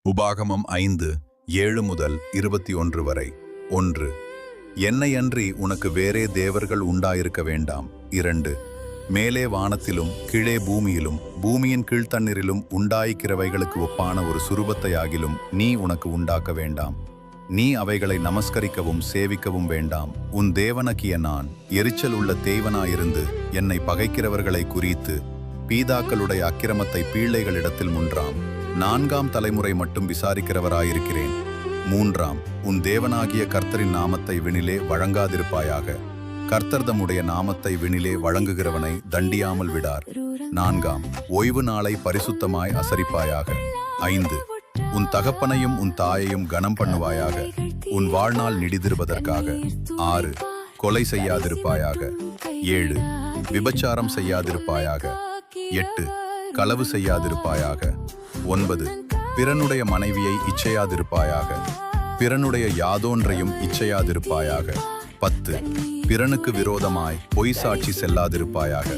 உபாகமம் 5:7-21 வரை. 1. என்னையன்றி உனக்கு வேறே தேவர்கள் உண்டாயிருக்க வேண்டாம். 2. மேலே வானத்திலும் கீழே பூமியிலும் பூமியின் கீழ்த்தண்ணீரிலும் உண்டாய்க்கிறவைகளுக்கு ஒப்பான ஒரு சுரூபத்தையாகிலும் நீ உனக்கு உண்டாக்க வேண்டாம். நீ அவைகளை நமஸ்கரிக்கவும் சேவிக்கவும் வேண்டாம். உன் தேவனாகிய நான் எரிச்சல் உள்ள தேவனாயிருந்து என்னை பகைக்கிறவர்களை குறித்து பீதாக்களுடைய அக்கிரமத்தை பிள்ளைகளிடத்தில் முன்றாம் 4ஆம் தலைமுறை மட்டும் விசாரிக்கிறவராயிருக்கிறேன். 3. உன் தேவனாகிய கர்த்தரின் நாமத்தை வினிலே வழங்காதிருப்பாயாக. கர்த்தர் தம்முடைய நாமத்தை வினிலே வழங்குகிறவனை தண்டியாமல் விடார். 4. ஓய்வு நாளை பரிசுத்தமாய் அசரிப்பாயாக. 5. உன் தகப்பனையும் உன் தாயையும் கனம் பண்ணுவாயாக, உன் வாழ்நாள் நீடித்திருப்பதற்காக. 6. கொலை செய்யாதிருப்பாயாக. 7. விபச்சாரம் செய்யாதிருப்பாயாக. 8. களவு செய்யாதிருப்பாயாக. 9. பிறனுடைய மனைவியை இச்சையாதிருப்பாயாக. பிறனுடைய யாதொன்றையும் இச்சையாதிருப்பாயாக. 10. பிறனுக்கு விரோதமாய் பொய் சாட்சி செல்லாதிருப்பாயாக.